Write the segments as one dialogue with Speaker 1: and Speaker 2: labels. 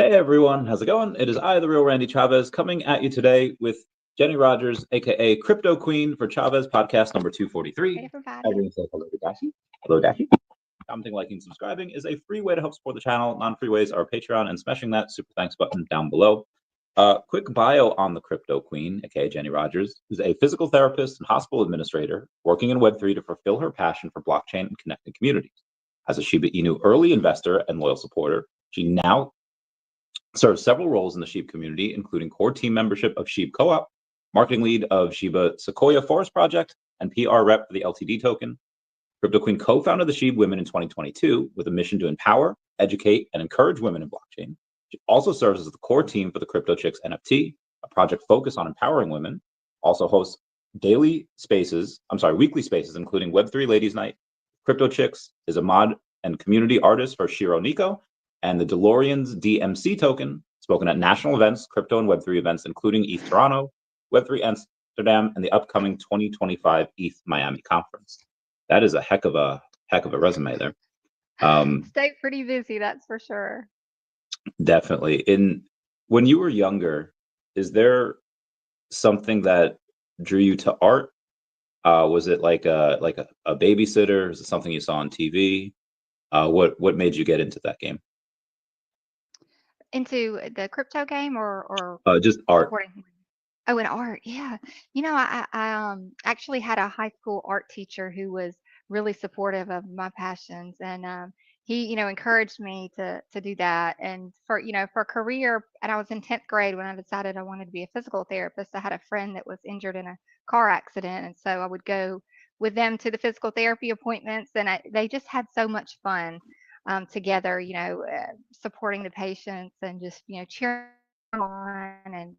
Speaker 1: Hey everyone, how's it going? It is I, the real Randy Chavez, coming at you today with Jenni Rogers, aka Crypto Queen for Chavez podcast number 243.
Speaker 2: Hey, everybody.
Speaker 1: Everyone say hello to Dashi. Hello, Dashi. Commenting, liking, subscribing is a free way to help support the channel. Non-free ways are Patreon and smashing that super thanks button down below. Quick bio on the Crypto Queen, aka Jenni Rogers, is a physical therapist and hospital administrator working in Web3 to fulfill her passion for blockchain and connecting communities. As a Shiba Inu early investor and loyal supporter, she now serves several roles in the SHIB community, including core team membership of SHIB Co-op, marketing lead of Shiba Sequoia Forest Project, and PR rep for the LTD token. Crypto Queen co-founded the SHIB Women in 2022 with a mission to empower, educate, and encourage women in blockchain. She also serves as the core team for the Crypto Chicks NFT, a project focused on empowering women. Also hosts weekly spaces, including Web3 Ladies Night. Crypto Chicks is a mod and community artist for SHIRO Nico, and the DeLorean's DMC token, spoken at national events, crypto and Web3 events, including ETH Toronto, Web3 Amsterdam, and the upcoming 2025 ETH Miami conference. That is a heck of a resume there.
Speaker 2: Stay pretty busy, that's for sure.
Speaker 1: Definitely. When you were younger, is there something that drew you to art? Was it like a babysitter? Is it something you saw on TV? What made you get into that game?
Speaker 2: Into the crypto game or
Speaker 1: Just art.
Speaker 2: supporting? Oh, in art, yeah. I actually had a high school art teacher who was really supportive of my passions, and he, encouraged me to do that. And for a career, and I was in 10th grade when I decided I wanted to be a physical therapist. I had a friend that was injured in a car accident, and so I would go with them to the physical therapy appointments, and they just had so much fun together, supporting the patients and just, cheering them on and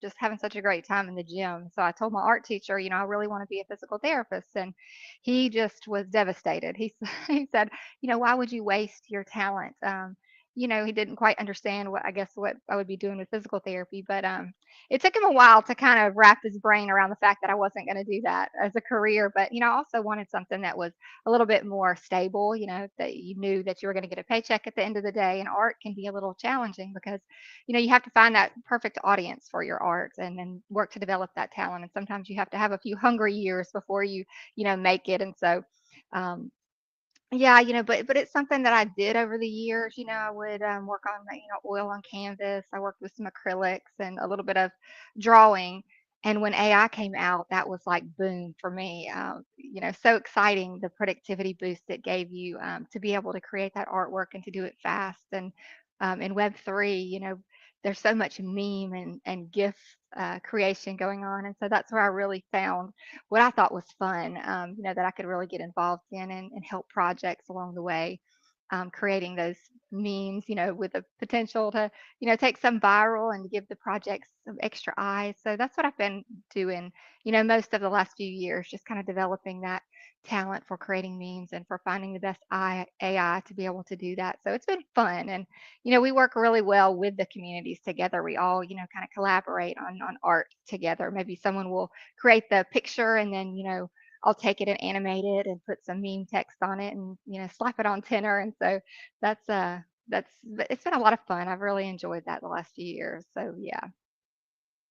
Speaker 2: just having such a great time in the gym. So I told my art teacher, I really want to be a physical therapist. And he just was devastated. He said, why would you waste your talent? He didn't quite understand what I would be doing with physical therapy, but it took him a while to kind of wrap his brain around the fact that I wasn't going to do that as a career. But, I also wanted something that was a little bit more stable, that you knew that you were going to get a paycheck at the end of the day. And art can be a little challenging because you have to find that perfect audience for your art and then work to develop that talent. And sometimes you have to have a few hungry years before you make it. And so, um, yeah, but it's something that I did over the years. I would work on, oil on canvas. I worked with some acrylics and a little bit of drawing. And when AI came out, that was like boom for me. So exciting, the productivity boost it gave you to be able to create that artwork and to do it fast. And in Web3, there's so much meme and GIF creation going on. And so that's where I really found what I thought was fun, that I could really get involved in and help projects along the way, creating those memes, with the potential to, take some viral and give the projects some extra eyes. So that's what I've been doing, most of the last few years, just kind of developing that talent for creating memes and for finding the best AI to be able to do that. So it's been fun. And, we work really well with the communities together. We all, kind of collaborate on art together. Maybe someone will create the picture and then, I'll take it and animate it and put some meme text on it and, slap it on tenor. And so that's it's been a lot of fun. I've really enjoyed that the last few years. So yeah.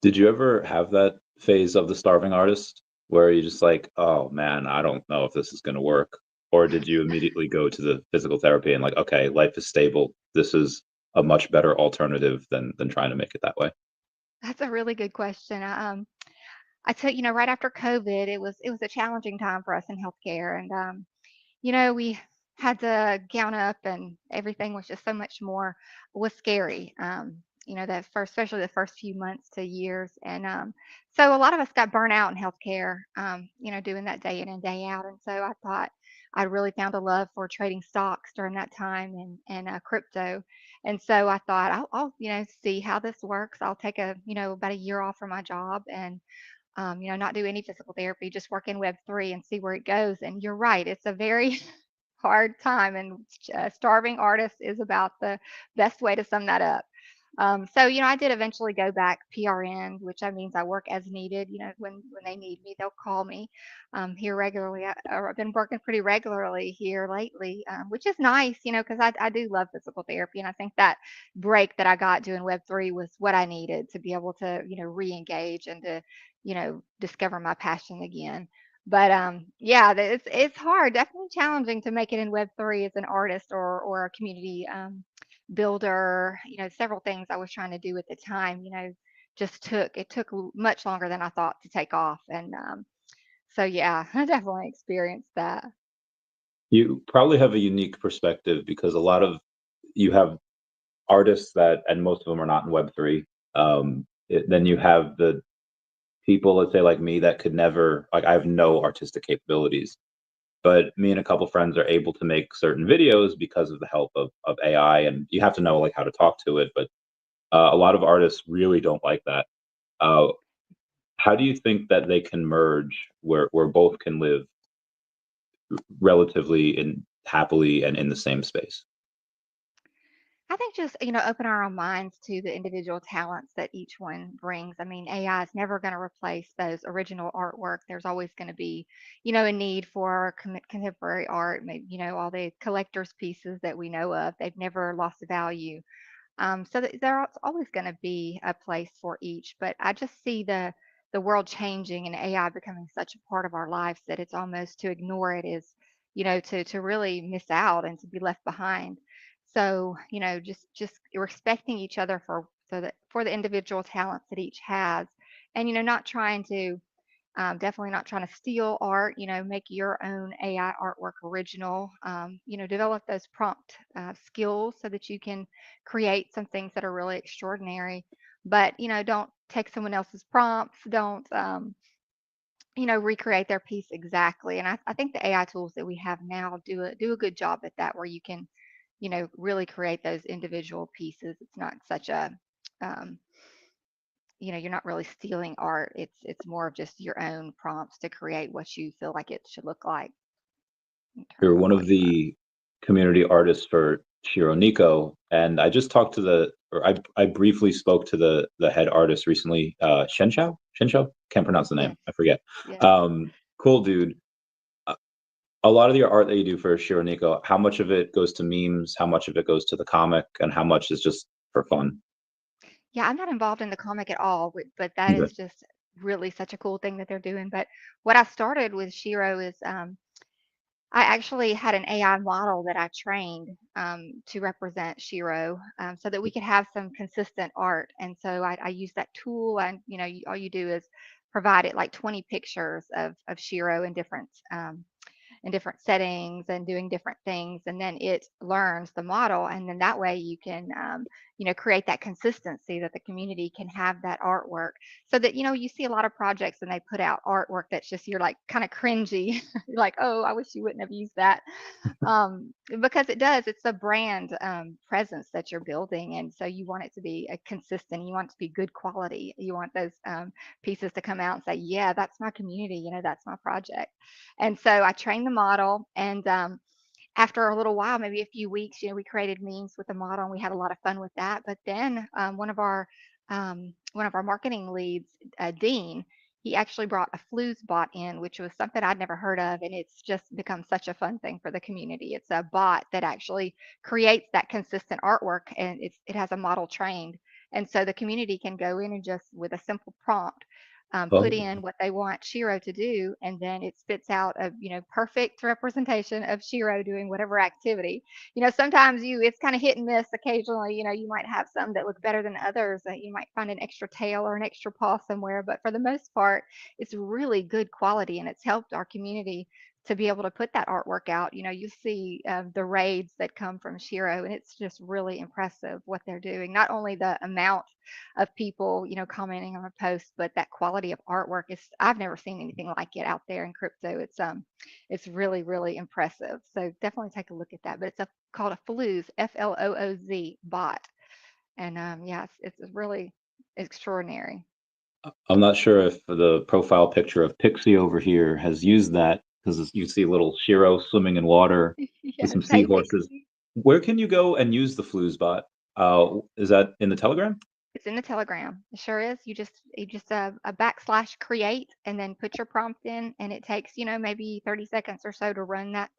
Speaker 1: Did you ever have that phase of the starving artist where you just like, oh man, I don't know if this is going to work? Or did you immediately go to the physical therapy and like, okay, life is stable. This is a much better alternative than trying to make it that way?
Speaker 2: That's a really good question. I tell you, right after COVID, it was a challenging time for us in healthcare, and we had to gown up, and everything was just so much more was scary. That first, especially the first few months to years, and so a lot of us got burnt out in healthcare. Doing that day in and day out, and so I thought I really found a love for trading stocks during that time and crypto. And so I thought I'll see how this works. I'll take about a year off from my job and not do any physical therapy, just work in Web3 and see where it goes. And you're right, it's a very hard time, and starving artist is about the best way to sum that up. So, I did eventually go back PRN, which that means I work as needed. When they need me, they'll call me here regularly. I've been working pretty regularly here lately, which is nice, because I do love physical therapy. And I think that break that I got doing Web3 was what I needed to be able to, re-engage and to, discover my passion again. But yeah, it's hard, definitely challenging to make it in Web3 as an artist or a community builder. Several things I was trying to do at the time, just took much longer than I thought to take off. And so yeah, I definitely experienced that.
Speaker 1: You probably have a unique perspective because a lot of you have artists that, and most of them are not in Web3. Then you have the people, let's say like me, that could never, like, I have no artistic capabilities, but me and a couple friends are able to make certain videos because of the help of AI. And you have to know like how to talk to it, but a lot of artists really don't like that. Uh, how do you think that they can merge where both can live relatively in happily and in the same space?
Speaker 2: I think just, open our own minds to the individual talents that each one brings. I mean, AI is never going to replace those original artwork. There's always going to be, a need for contemporary art, maybe, all the collector's pieces that we know of. They've never lost value. So there's always going to be a place for each, but I just see the world changing and AI becoming such a part of our lives that it's almost to ignore it is, to really miss out and to be left behind. So, just respecting each other for the individual talents that each has, and not trying to definitely not trying to steal art, make your own AI artwork original, develop those prompt skills so that you can create some things that are really extraordinary. But, don't take someone else's prompts. Don't, recreate their piece exactly. And I think the AI tools that we have now do a good job at that, where you can, really create those individual pieces. It's not such a, um, you're not really stealing art. It's more of just your own prompts to create what you feel like it should look like in
Speaker 1: You're
Speaker 2: terms of
Speaker 1: one
Speaker 2: what
Speaker 1: of
Speaker 2: you want.
Speaker 1: the community artists for Shiro Nico, and I just talked to I briefly spoke to the head artist recently, Shenshao, can't pronounce the name,
Speaker 2: Yes,
Speaker 1: I forget.
Speaker 2: yes.
Speaker 1: Cool dude. A a lot of your art that you do for Shiro Nico, how much of it goes to memes, how much of it goes to the comic, and how much is just for fun?
Speaker 2: Yeah, I'm not involved in the comic at all, but that
Speaker 1: Okay.
Speaker 2: is just really such a cool thing that they're doing. But what I started with Shiro is I actually had an AI model that I trained to represent Shiro, so that we could have some consistent art. And so I used that tool, and all you do is provide it like 20 pictures of Shiro in different settings and doing different things, and then it learns the model, and then that way you can create that consistency that the community can have that artwork, so that you see a lot of projects and they put out artwork that's just, you're like kind of cringy. You're like, oh, I wish you wouldn't have used that. Because it's a brand presence that you're building, and so you want it to be a consistent, you want it to be good quality, you want those pieces to come out and say, yeah, that's my community, that's my project. And so I trained the model, and after a little while, maybe a few weeks, we created memes with the model, and we had a lot of fun with that. But then one of our marketing leads, Dean, he actually brought a flues bot in, which was something I'd never heard of, and it's just become such a fun thing for the community. It's a bot that actually creates that consistent artwork, and it has a model trained, and so the community can go in and just with a simple prompt put
Speaker 1: Oh,
Speaker 2: in what they want Shiro to do, and then it spits out a perfect representation of Shiro doing whatever activity. Sometimes it's kind of hit and miss. Occasionally, you might have some that look better than others. That you might find an extra tail or an extra paw somewhere, but for the most part, it's really good quality, and it's helped our community to be able to put that artwork out. You see the raids that come from Shiro, and it's just really impressive what they're doing. Not only the amount of people, commenting on a post, but that quality of artwork is, I've never seen anything like it out there in crypto. It's really, really impressive. So definitely take a look at that. But it's called a Flooz, FLOOZ bot. And yeah, it's really extraordinary.
Speaker 1: I'm not sure if the profile picture of Pixie over here has used that because you see little Shiro swimming in water with
Speaker 2: Yes.
Speaker 1: some
Speaker 2: Hey,
Speaker 1: seahorses.
Speaker 2: Pixie.
Speaker 1: Where can you go and use the Flues bot? Is that in the Telegram?
Speaker 2: It's in the Telegram. It sure is. You just a backslash create and then put your prompt in, and it takes, maybe 30 seconds or so to run that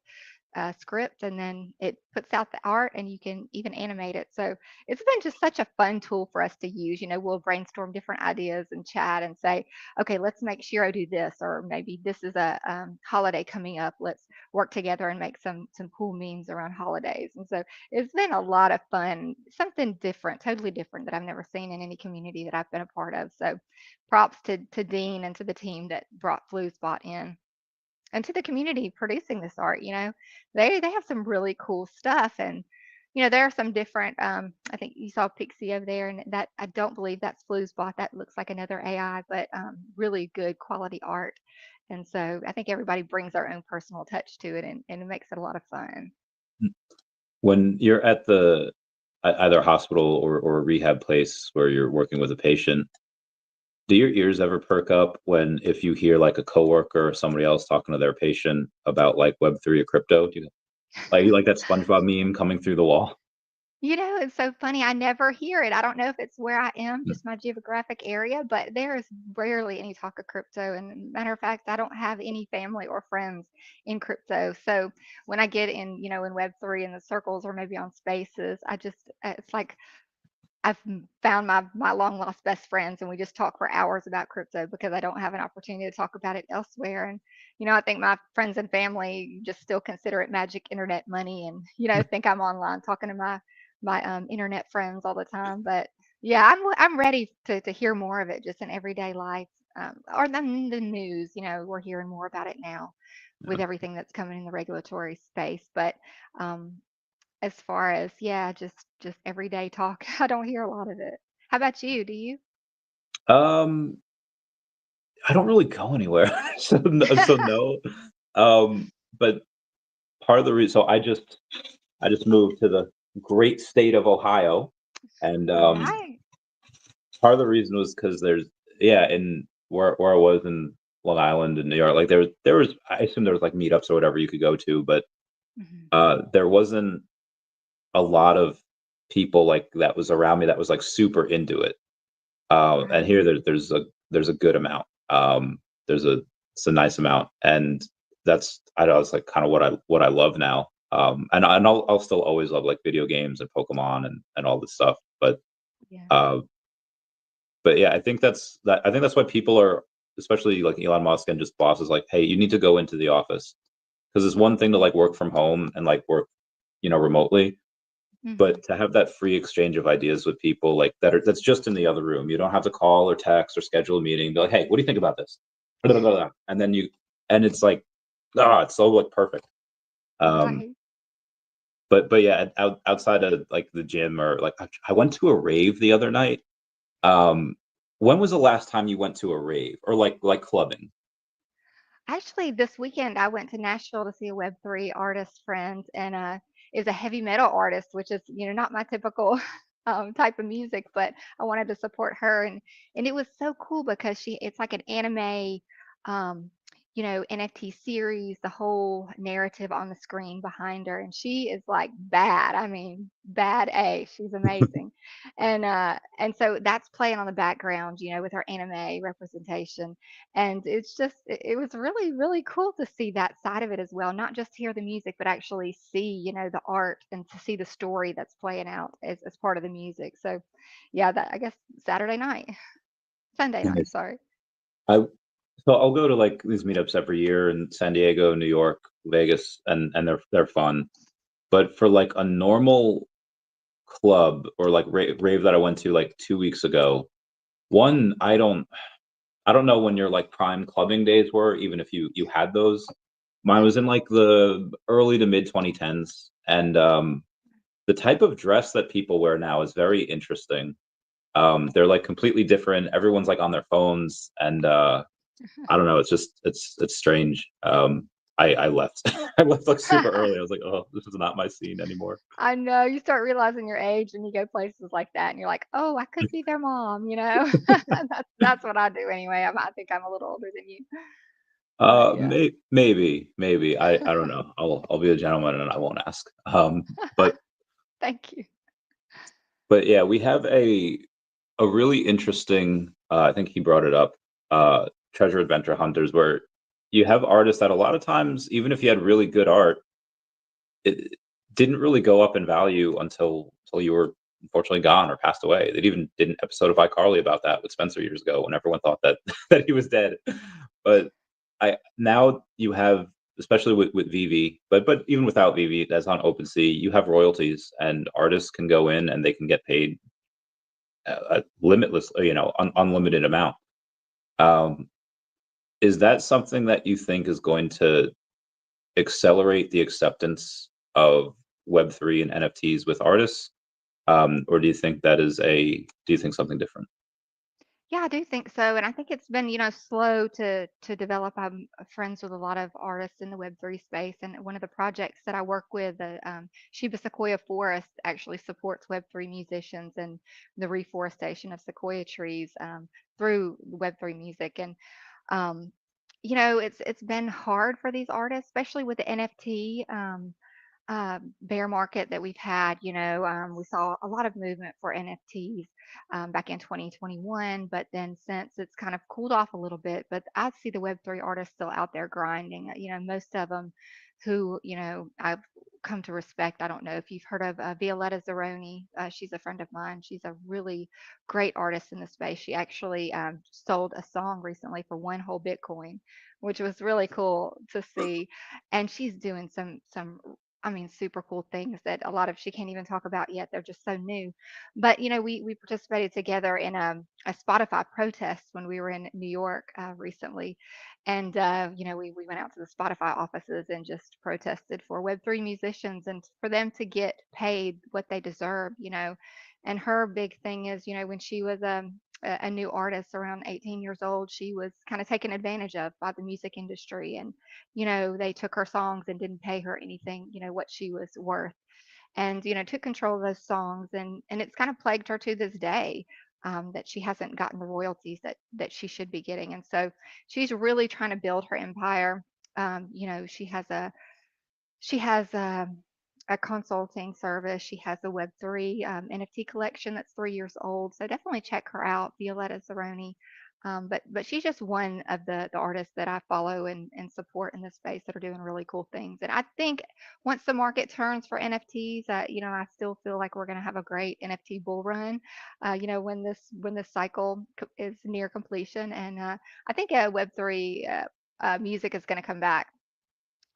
Speaker 2: script, and then it puts out the art, and you can even animate it. So it's been just such a fun tool for us to use. We'll brainstorm different ideas and chat and say, okay, let's make Shiro do this, or maybe this is a holiday coming up. Let's work together and make some cool memes around holidays. And so it's been a lot of fun, something different, totally different that I've never seen in any community that I've been a part of. So props to Dean and to the team that brought FluSpot in, and to the community producing this art. They have some really cool stuff. And there are some different, I think you saw Pixie over there, and that, I don't believe that's FluSpot. That looks like another AI, but really good quality art. And so I think everybody brings their own personal touch to it, and it makes it a lot of fun.
Speaker 1: When you're at the either hospital or a rehab place where you're working with a patient, do your ears ever perk up when if you hear like a coworker or somebody else talking to their patient about like Web3 or crypto? Do you like that SpongeBob meme coming through the wall?
Speaker 2: It's so funny. I never hear it. I don't know if it's where I am, just my geographic area, but there is rarely any talk of crypto. And matter of fact, I don't have any family or friends in crypto. So when I get in Web3 in the circles or maybe on spaces, it's like I've found my long lost best friends, and we just talk for hours about crypto because I don't have an opportunity to talk about it elsewhere. And I think my friends and family just still consider it magic internet money, and think I'm online talking to my internet friends all the time. But yeah, I'm ready to hear more of it just in everyday life, or the news. We're hearing more about it now with everything that's coming in the regulatory space. But um, as far as, yeah, just everyday talk, I don't hear a lot of it. How about you? Do you?
Speaker 1: Um, I don't really go anywhere, so no. But part of the reason, so I just moved to the great state of Ohio, and
Speaker 2: All right.
Speaker 1: part of the reason was because there's yeah, in where I was in Long Island and New York, like there was I assume there was like meetups or whatever you could go to, but
Speaker 2: Mhm.
Speaker 1: there wasn't a lot of people like that was around me that was like super into it. And
Speaker 2: Right.
Speaker 1: here there's a good amount. There's a it's a nice amount, and that's I know it's like kind of what I love now. And I'll still always love like video games and Pokemon and all this stuff.
Speaker 2: Yeah.
Speaker 1: Uh, but yeah, I think that's why people are, especially like Elon Musk and just bosses, like, hey, you need to go into the office because it's one thing to like work from home and like work, remotely,
Speaker 2: Hmm.
Speaker 1: but to have that free exchange of ideas with people like that's just in the other room. You don't have to call or text or schedule a meeting. Be like, hey, what do you think about this? Blah, blah, blah, blah. And then and it's like, it's so like perfect. Um,
Speaker 2: Right.
Speaker 1: but yeah, outside of like the gym or like I went to a rave the other night. Um, when was the last time you went to a rave or like clubbing?
Speaker 2: Actually, this weekend I went to Nashville to see a Web3 artist friend, and is a heavy metal artist, which is not my typical type of music, but I wanted to support her, and it was so cool because it's like an anime, um, NFT series, the whole narrative on the screen behind her, and she is like bad. I mean, bad A. She's amazing, and so that's playing on the background, with her anime representation. And it was really really cool to see that side of it as well, not just hear the music but actually see the art, and to see the story that's playing out as part of the music. So yeah, that, I guess, Saturday night, Sunday night,
Speaker 1: Nice.
Speaker 2: sorry.
Speaker 1: I So I'll go to like these meetups every year in San Diego, New York, Vegas, and they're fun. But for like a normal club or like rave that I went to like 2 weeks ago, one I don't know when your like prime clubbing days were, even if you had those. Mine was in like the early to mid 2010s, and the type of dress that people wear now is very interesting. They're like completely different. Everyone's like on their phones, and I don't know. It's just it's strange. I left. I left like super early. I was like, oh, this is not my scene anymore.
Speaker 2: I know, you start realizing your age and you go places like that, and you're like, oh, I could be their mom. That's what I do anyway. I think I'm a little older than you, but yeah.
Speaker 1: Maybe. I don't know. I'll be a gentleman and I won't ask. But
Speaker 2: Thank you.
Speaker 1: But yeah, we have a really interesting. I think he brought it up. Treasure adventure hunters, where you have artists that a lot of times, even if you had really good art, it didn't really go up in value until you were unfortunately gone or passed away. They even did an episode of iCarly about that with Spencer years ago when everyone thought that that he was dead. But I now you have, especially with VeVe, but even without VeVe, as on OpenSea, you have royalties and artists can go in and they can get paid a limitless, unlimited amount. Um, is that something that you think is going to accelerate the acceptance of Web3 and NFTs with artists? Or do you think something different?
Speaker 2: Yeah, I do think so, and I think it's been, slow to develop. I'm friends with a lot of artists in the Web3 space, and one of the projects that I work with, the Shiba Sequoia Forest, actually supports Web3 musicians and the reforestation of sequoia trees through Web3 music. And um, it's been hard for these artists, especially with the NFT. Bear market that we've had. We saw a lot of movement for NFTs back in 2021, but then since it's kind of cooled off a little bit, but I see the Web3 artists still out there grinding. Most of them who, I've come to respect. I don't know if you've heard of Violetta Zeroni. She's a friend of mine. She's a really great artist in the space. She actually sold a song recently for one whole Bitcoin, which was really cool to see. And she's doing some super cool things that a lot of she can't even talk about yet. They're just so new. But we participated together in a Spotify protest when we were in New York recently, and we went out to the Spotify offices and just protested for Web3 musicians and for them to get paid what they deserve. And her big thing is, when she was a new artist around 18 years old, she was kind of taken advantage of by the music industry, and they took her songs and didn't pay her anything, what she was worth, and took control of those songs, and it's kind of plagued her to this day, that she hasn't gotten the royalties that she should be getting. And so she's really trying to build her empire. She has a consulting service. She has a Web3 NFT collection that's 3 years old. So definitely check her out, Violetta Zeroni. But she's just one of the artists that I follow and support in this space that are doing really cool things. And I think once the market turns for NFTs, I still feel like we're going to have a great NFT bull run. When this cycle is near completion, and I think Web3 music is going to come back,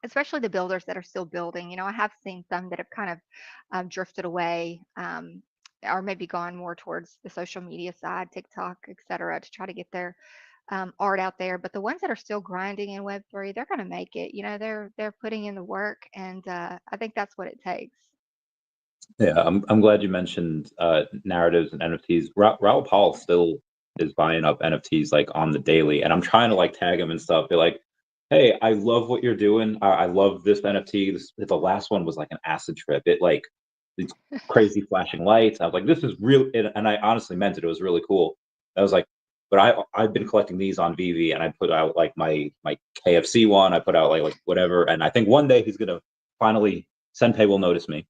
Speaker 2: especially the builders that are still building. I have seen some that have kind of drifted away, or maybe gone more towards the social media side, TikTok, et cetera, to try to get their art out there. But the ones that are still grinding in Web3, they're going to make it. They're putting in the work, and I think that's what it takes.
Speaker 1: Yeah, I'm glad you mentioned narratives and NFTs. Raul Paul still is buying up NFTs like on the daily, and I'm trying to like tag him and stuff. Be like, hey, I love what you're doing. I love this NFT. The last one was like an acid trip. It like these crazy flashing lights. I was like, this is real, and I honestly meant it. It was really cool. I was like, but I've been collecting these on VeVe, and I put out like my KFC one. I put out like whatever, and I think one day he's gonna finally Senpei will notice me.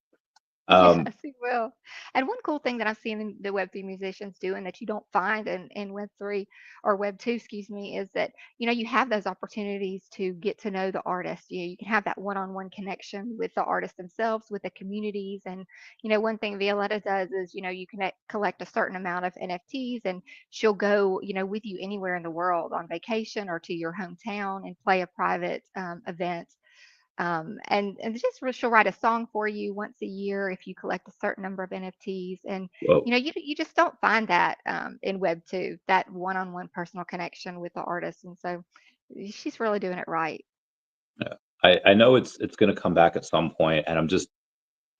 Speaker 1: Um,
Speaker 2: Yes, he will. And one cool thing that I've seen the Web3 musicians doing that you don't find in Web3 or Web2, excuse me, is that, you have those opportunities to get to know the artist. You can have that one-on-one connection with the artists themselves, with the communities. And, one thing Violetta does is, you can collect a certain amount of NFTs, and she'll go, with you anywhere in the world on vacation or to your hometown and play a private event, and it's just she'll write a song for you once a year if you collect a certain number of NFTs. And
Speaker 1: well,
Speaker 2: you just don't find that in Web 2, that one-on-one personal connection with the artist. And so she's really doing it right.
Speaker 1: yeah. I know it's gonna come back at some point, and I'm just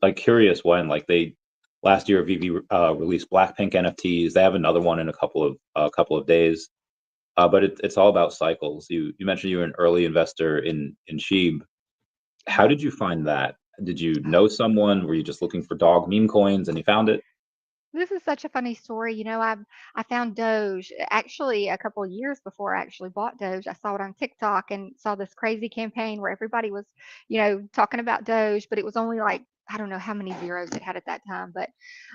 Speaker 1: like curious when. Like they last year, VeVe released Blackpink NFTs. They have another one in a couple of days. But it's all about cycles. You mentioned you were an early investor in SHIB. How
Speaker 2: Mhm.
Speaker 1: did you find that? Did you know someone? Were you just looking for dog meme coins and you found it?
Speaker 2: This is such a funny story. I found Doge actually a couple of years before I actually bought Doge. I saw it on TikTok and saw this crazy campaign where everybody was, talking about Doge, but it was only like, I don't know how many zeros it had at that time, but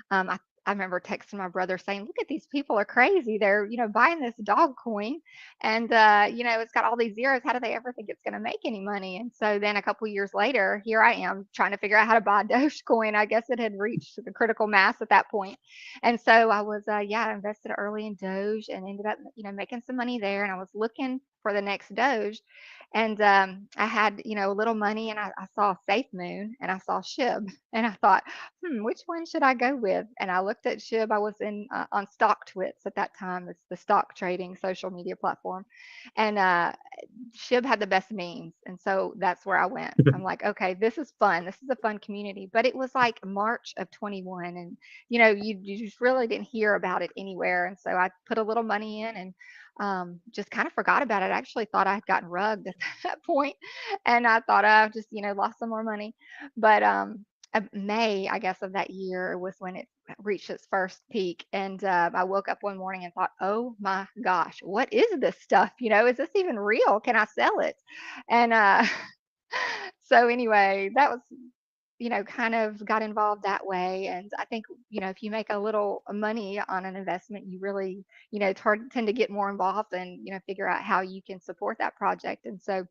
Speaker 2: I I remember texting my brother saying, "Look at these people are crazy. They're, buying this dog coin and it's got all these zeros. How do they ever think it's going to make any money?" And so then a couple years later, here I am trying to figure out how to buy Dogecoin. I guess it had reached the critical mass at that point. And so I was I invested early in Doge and ended up, making some money there, and I was looking for the next Doge. And I had, a little money, and I saw Safe Moon and I saw SHIB, and I thought, which one should I go with? And I looked at SHIB. I was in on StockTwits at that time. It's the stock trading social media platform, and SHIB had the best memes, and so that's where I went. I'm like, okay, this is fun. This is a fun community. But it was like March of 21, and you just really didn't hear about it anywhere. And so I put a little money in and just kind of forgot about it. I actually thought I had gotten rugged at that point, and I thought I just lost some more money. But May, I guess, of that year was when it reached its first peak. And I woke up one morning and thought, oh my gosh, what is this stuff? Is this even real? Can I sell it? And so, anyway, that was, kind of got involved that way. And I think, if you make a little money on an investment, you really, tend to get more involved and, figure out how you can support that project. And so,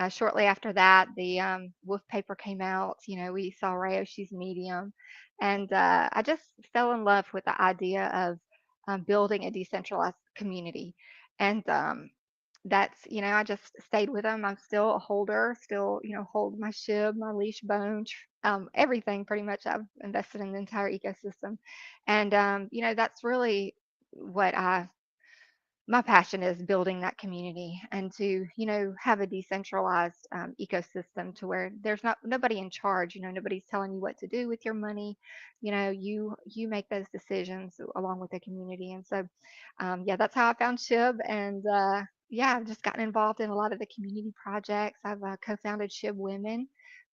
Speaker 2: shortly after that, the Wolf paper came out. We saw Ryoshi's Medium, and I just fell in love with the idea of building a decentralized community. And that's, I just stayed with them. I'm still a holder, still, hold my SHIB, my leash bone, everything pretty much. I've invested in the entire ecosystem. And, that's really what my passion is, building that community and to have a decentralized ecosystem to where there's not nobody in charge. Nobody's telling you what to do with your money. You make those decisions along with the community. And so yeah, that's how I found SHIB. And yeah, I've just gotten involved in a lot of the community projects. I've co-founded SHIB Women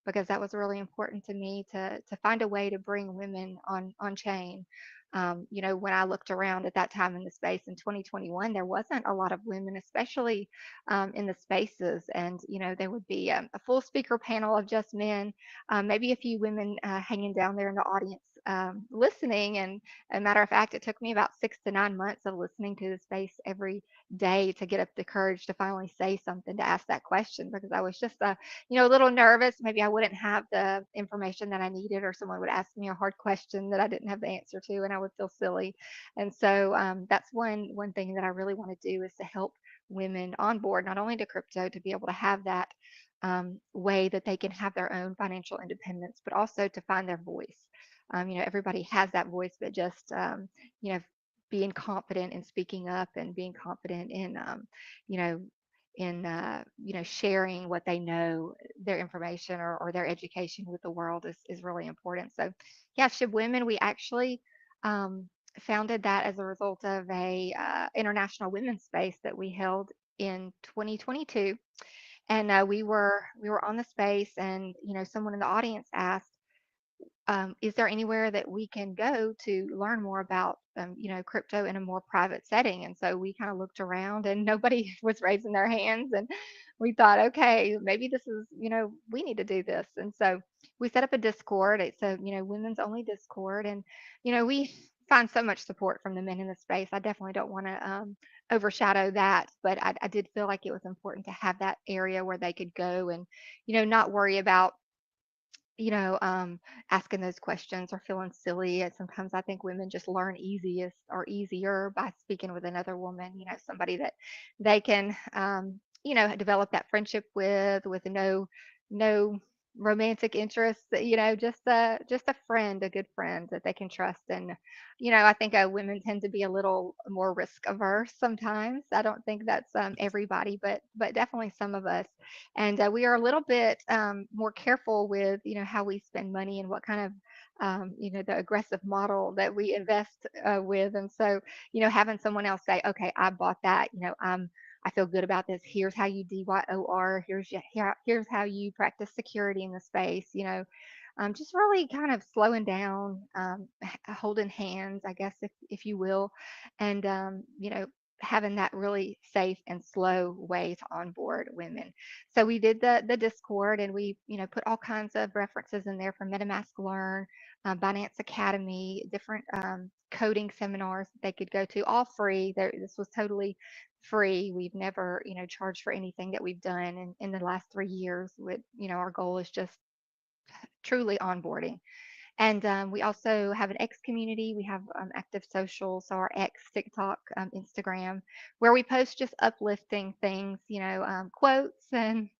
Speaker 2: because that was really important to me, to find a way to bring women on chain. When I looked around at that time in the space in 2021, there wasn't a lot of women, especially in the spaces. And, there would be a full speaker panel of just men, maybe a few women hanging down there in the audience listening. And a matter of fact, it took me about 6 to 9 months of listening to the space every day to get up the courage to finally say something, to ask that question, because I was just a little nervous. Maybe I wouldn't have the information that I needed, or someone would ask me a hard question that I didn't have the answer to, and I would feel silly. And so that's one thing that I really want to do, is to help women on board, not only to crypto, to be able to have that way that they can have their own financial independence, but also to find their voice. Everybody has that voice, but just you know, being confident in speaking up, and being confident in you know sharing what they know, their information, or their education with the world, is really important. So yeah, SHIB Women, we actually founded that as a result of a international women's space that we held in 2022. And we were on the space, and someone in the audience asked, is there anywhere that we can go to learn more about, crypto in a more private setting? And so we kind of looked around, and nobody was raising their hands. And we thought, okay, maybe this is, we need to do this. And so we set up a Discord. It's a, women's only Discord. And, we find so much support from the men in the space. I definitely don't want to overshadow that, but I did feel like it was important to have that area where they could go and, not worry about you know, um, asking those questions or feeling silly. And sometimes I think women just learn easiest or easier by speaking with another woman, somebody that they can, develop that friendship with no romantic interests, just a friend, a good friend that they can trust. And, I think women tend to be a little more risk averse sometimes. I don't think that's everybody, but definitely some of us. And we are a little bit more careful with how we spend money, and what kind of the aggressive model that we invest with. And so having someone else say, okay, I bought that, I feel good about this, here's how you DYOR, here's how you practice security in the space, just really kind of slowing down, holding hands, I guess, if you will. And having that really safe and slow way to onboard women. So we did the Discord, and we put all kinds of references in there from MetaMask Learn. Binance Academy, different coding seminars that they could go to, all free. This was totally free. We've never, charged for anything that we've done in the last 3 years. With, our goal is just truly onboarding. And we also have an X community. We have active social, so our X, TikTok, Instagram, where we post just uplifting things, quotes and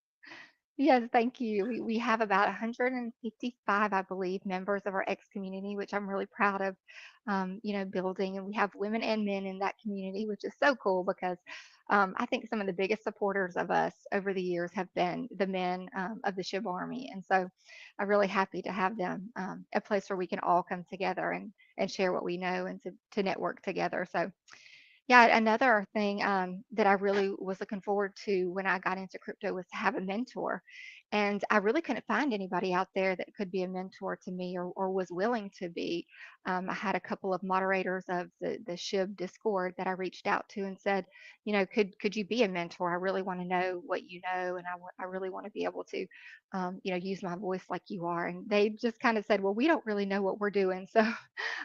Speaker 2: yes, thank you. We have about 155, I believe, members of our X community, which I'm really proud of, building. And we have women and men in that community, which is so cool because I think some of the biggest supporters of us over the years have been the men of the SHIB Army. And so I'm really happy to have them a place where we can all come together and share what we know and to network together. So yeah, another thing that I really was looking forward to when I got into crypto was to have a mentor. And I really couldn't find anybody out there that could be a mentor to me or was willing to be. I had a couple of moderators of the SHIB Discord that I reached out to and said, could you be a mentor? I really want to know what you know, and I really want to be able to, use my voice like you are. And they just kind of said, well, we don't really know what we're doing, so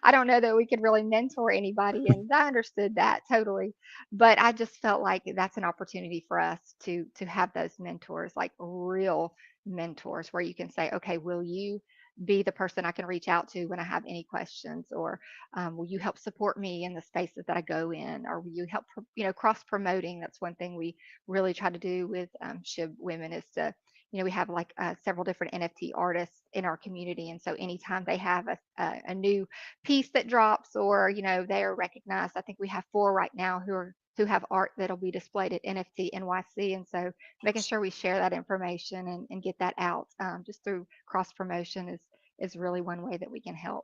Speaker 2: I don't know that we could really mentor anybody, and I understood that totally. But I just felt like that's an opportunity for us to have those mentors, like real mentors, where you can say, okay, will you be the person I can reach out to when I have any questions, or will you help support me in the spaces that I go in, or will you help, cross promoting? That's one thing we really try to do with SHIB women is to, we have like several different NFT artists in our community. And so anytime they have a new piece that drops or, they are recognized, I think we have 4 right now who have art that'll be displayed at NFT NYC. And so making sure we share that information and get that out just through cross promotion is really one way that we can help.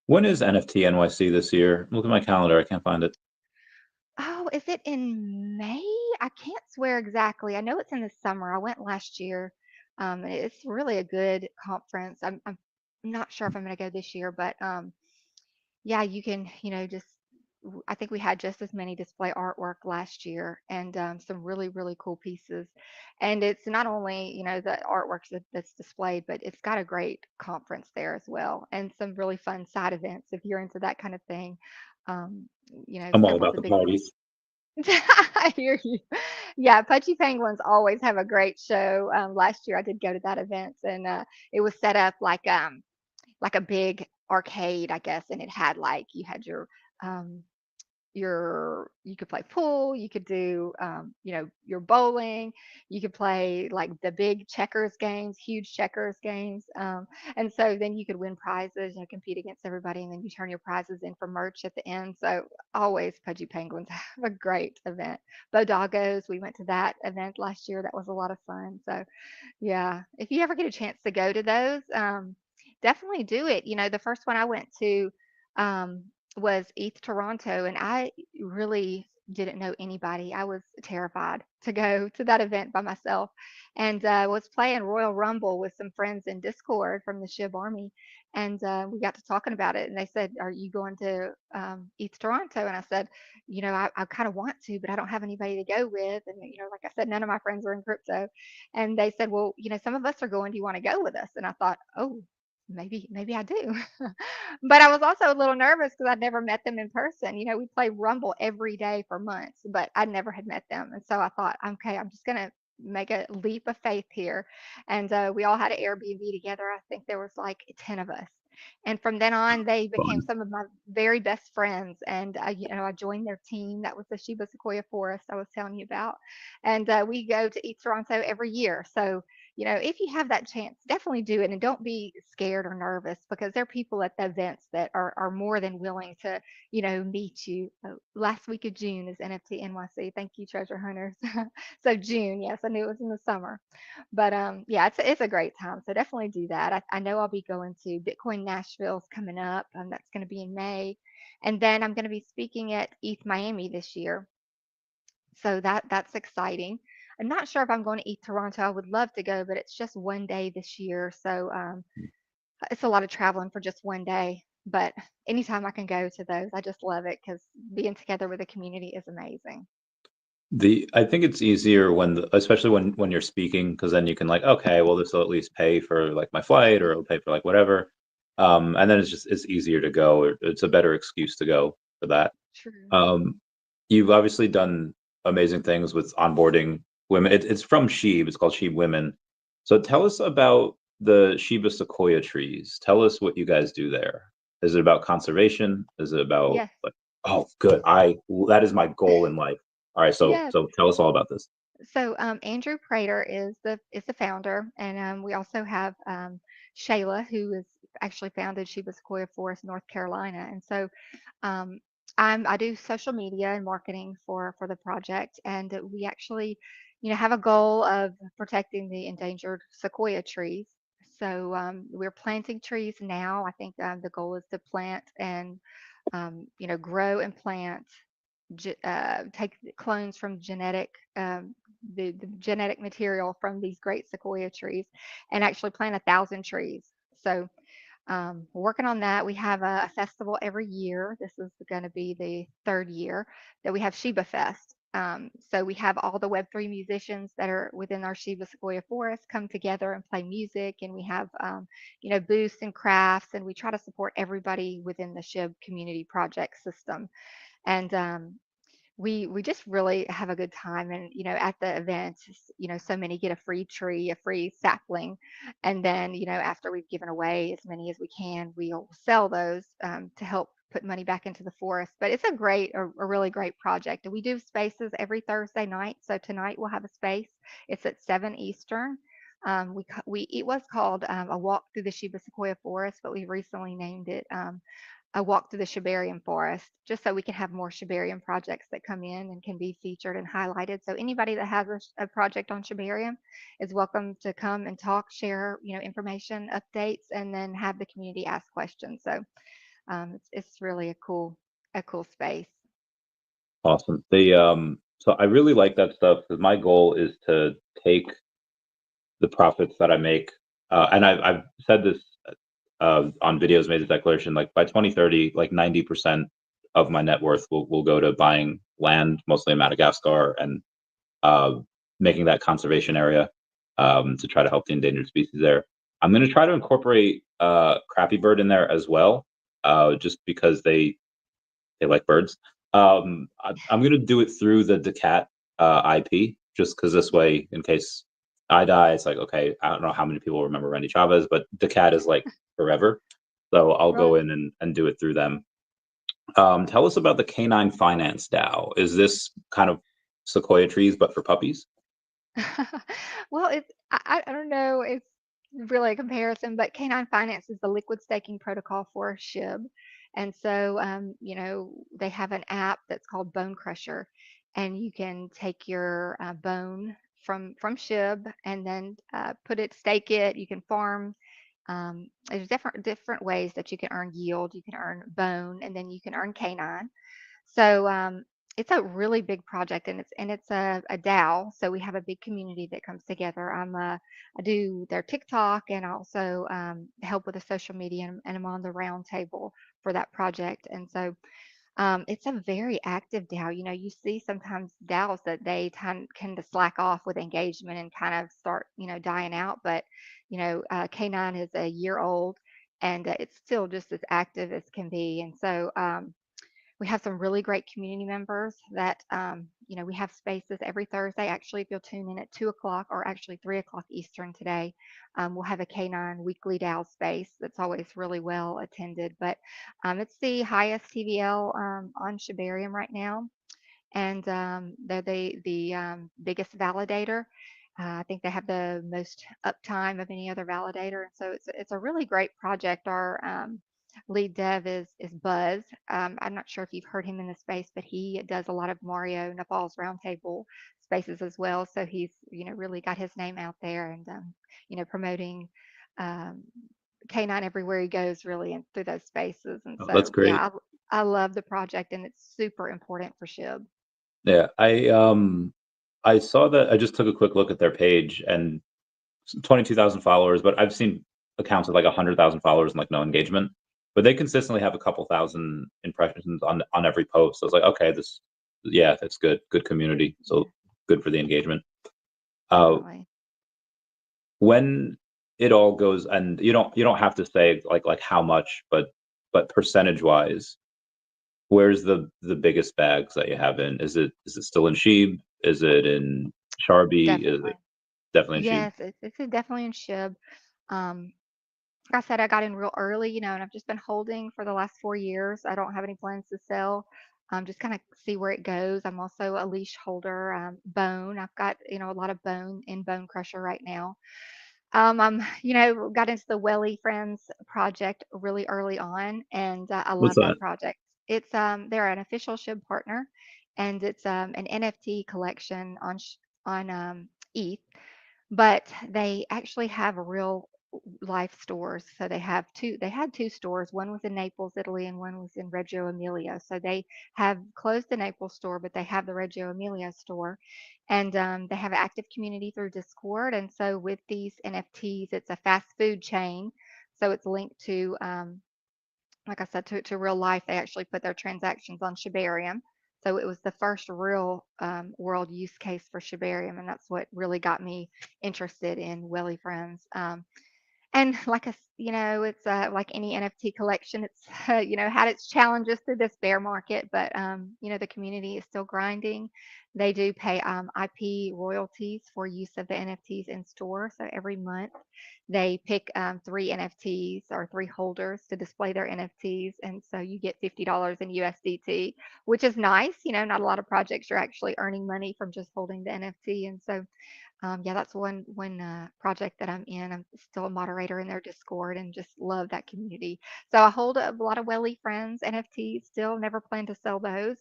Speaker 1: When is NFT NYC this year? Look at my calendar. I can't find it.
Speaker 2: Oh, is it in May? I can't swear exactly. I know it's in the summer. I went last year. It's really a good conference. I'm not sure if I'm going to go this year, but yeah, you can, just, I think we had just as many display artwork last year and some really, really cool pieces. And it's not only, the artwork that's displayed, but it's got a great conference there as well and some really fun side events if you're into that kind of thing. Um,
Speaker 1: I'm all
Speaker 2: several of
Speaker 1: about
Speaker 2: the
Speaker 1: the
Speaker 2: big
Speaker 1: parties.
Speaker 2: I hear you. Yeah, Pudgy Penguins always have a great show. Last year I did go to that event and it was set up like a big arcade, I guess, and it had like you had um you could play pool, you could do your bowling, you could play like the big checkers games, huge checkers games, and so then you could win prizes, compete against everybody, and then you turn your prizes in for merch at the end. So always Pudgy Penguins have a great event. Bodaggos, we went to that event last year. That was a lot of fun. So yeah, if you ever get a chance to go to those, definitely do it. The first one I went to um, was ETH Toronto, and I really didn't know anybody. I was terrified to go to that event by myself, and was playing Royal Rumble with some friends in Discord from the SHIB Army, and we got to talking about it. And they said, "Are you going to ETH Toronto?" And I said, I kind of want to, but I don't have anybody to go with. And like I said, none of my friends are in crypto. And they said, well, some of us are going. Do you want to go with us? And I thought, oh, maybe I do. But I was also a little nervous because I'd never met them in person. We play Rumble every day for months, but I never had met them. And so I thought, okay, I'm just gonna make a leap of faith here. And we all had an Airbnb together. I think there was like 10 of us. And from then on, they became
Speaker 1: Fun.
Speaker 2: some of my very best friends. And I joined their team. That was the Sheba Sequoia Forest I was telling you about. And we go to East Toronto every year. So if you have that chance, definitely do it and don't be scared or nervous because there are people at the events that are more than willing to, meet you. Last week of June is NFT NYC. Thank you, treasure hunters. So June, yes, I knew it was in the summer, but yeah, it's a great time. So definitely do that. I know I'll be going to Bitcoin Nashville's coming up. That's going to be in May, and then I'm going to be speaking at ETH Miami this year. So that's exciting. I'm not sure if I'm going to ETH Toronto. I would love to go, but it's just one day this year. So it's a lot of traveling for just one day. But anytime I can go to those, I just love it because being together with the community is amazing.
Speaker 1: I think it's easier especially when you're speaking, because then you can like, okay, well, this will at least pay for like my flight, or it'll pay for like whatever. And then it's easier to go. It's a better excuse to go for that.
Speaker 2: True.
Speaker 1: Um, you've obviously done amazing things with onboarding women. It's from SHIB. It's called SHIB Women. So tell us about the Shiba sequoia trees. Tell us what you guys do there. Is it about conservation? Is it about
Speaker 2: Yes.
Speaker 1: like, oh, good. That is my goal in life. All right, so
Speaker 2: Yes.
Speaker 1: tell us all about this.
Speaker 2: So Andrew Prater is the founder, and we also have Shayla, who is actually founded Sheba Sequoia Forest, North Carolina. And so um, I do social media and marketing for the project, and we actually, have a goal of protecting the endangered sequoia trees. So we're planting trees now. I think the goal is to plant and grow and plant take clones from the genetic material from these great sequoia trees and actually plant 1,000 trees. So we're working on that. We have a festival every year. This is going to be the third year that we have Sheba Fest. So we have all the Web3 musicians that are within our Sheba Sequoia Forest come together and play music, and we have booths and crafts, and we try to support everybody within the SHIB community project system. And we just really have a good time. And at the event, so many get a free tree, a free sapling, and then after we've given away as many as we can, we'll sell those to help put money back into the forest. But it's a really great project. And we do spaces every Thursday night. So tonight we'll have a space. It's at 7 Eastern. It was called a walk through the Sheba Sequoia Forest, but we recently named it a walk through the Shibarium forest, just so we can have more Shibarium projects that come in and can be featured and highlighted. So anybody that has a project on Shibarium is welcome to come and talk, share, information, updates, and then have the community ask questions. So it's really a cool space.
Speaker 1: Awesome. So I really like that stuff because my goal is to take the profits that I make, and I've said this on videos, made the declaration, like by 2030, like 90% of my net worth will go to buying land, mostly in Madagascar, and uh, making that conservation area to try to help the endangered species there. I'm going to try to incorporate crappy bird in there as well, just because they like birds. I'm going to do it through the daCAT IP, just because this way, in case I die, it's like, okay, I don't know how many people remember Randy Chavez, but daCAT is like forever. So I'll go
Speaker 2: Right.
Speaker 1: in and do it through them. Tell us about the Canine Finance DAO. Is this kind of sequoia trees, but for puppies?
Speaker 2: Well, I don't know. It's really a comparison, but Canine Finance is the liquid staking protocol for SHIB. And so, they have an app that's called Bone Crusher, and you can take your bone from SHIB and then stake it. You can farm. There's different ways that you can earn yield. You can earn bone, and then you can earn canine. So it's a really big project, and it's a DAO. So we have a big community that comes together. I do their TikTok, and I also help with the social media, and I'm on the round table for that project. And so it's a very active DAO. You see sometimes DAOs that they kind of slack off with engagement and kind of start dying out. But K9 is a year old, and it's still just as active as can be. And so we have some really great community members that, we have spaces every Thursday. Actually, if you'll tune in at 2 o'clock or actually 3 o'clock Eastern today, we'll have a K9 weekly DAO space that's always really well attended. But it's the highest TVL on Shibarium right now, and they're the biggest validator. I think they have the most uptime of any other validator, and so it's a really great project. Our lead dev is Buzz. I'm not sure if you've heard him in the space, but he does a lot of Mario Napal's roundtable spaces as well. So he's really got his name out there, and promoting um, K9 everywhere he goes, really, and through those spaces. And
Speaker 1: Oh, that's
Speaker 2: so
Speaker 1: great.
Speaker 2: yeah, I love the project, and it's super important for SHIB.
Speaker 1: Yeah, I saw that. I just took a quick look at their page and 22,000 followers, but I've seen accounts with like 100,000 followers and like no engagement. But they consistently have a couple thousand impressions on every post. So I was like, okay, yeah, that's good. Good community.
Speaker 2: Yeah,
Speaker 1: So good for the engagement. Uh,
Speaker 2: definitely.
Speaker 1: when it all goes, and you don't have to say like how much, but percentage wise, where's the biggest bags that you have in? Is it still in SHIB? Is it in Sharby? Is it
Speaker 2: Definitely.
Speaker 1: definitely in SHIB?
Speaker 2: Yes, it's definitely in SHIB. Um, like I said, I got in real early, and I've just been holding for the last 4 years. I don't have any plans to sell. Just kind of see where it goes. I'm also a leash holder, bone. I've got, a lot of bone in Bone Crusher right now. I'm, got into the Welly Friends project really early on, and I
Speaker 1: What's
Speaker 2: love
Speaker 1: that?
Speaker 2: that project. They're an official SHIB partner, and it's an NFT collection on ETH, but they actually have a real life stores. So they had two stores. One was in Naples, Italy, and one was in Reggio Emilia. So they have closed the Naples store, but they have the Reggio Emilia store. And they have an active community through Discord. And so with these NFTs, it's a fast food chain. So it's linked to, like I said, to real life. They actually put their transactions on Shibarium. So it was the first real world use case for Shibarium. And that's what really got me interested in Welly Friends. And it's like any NFT collection, it's had its challenges through this bear market, but the community is still grinding. They do pay IP royalties for use of the NFTs in store. So every month they pick three NFTs or three holders to display their NFTs, and so you get $50 in USDT, which is nice. Not a lot of projects are actually earning money from just holding the NFT, and so yeah, that's one project that I'm in. I'm still a moderator in their Discord and just love that community. So I hold a lot of Welly Friends NFTs. Still, never plan to sell those.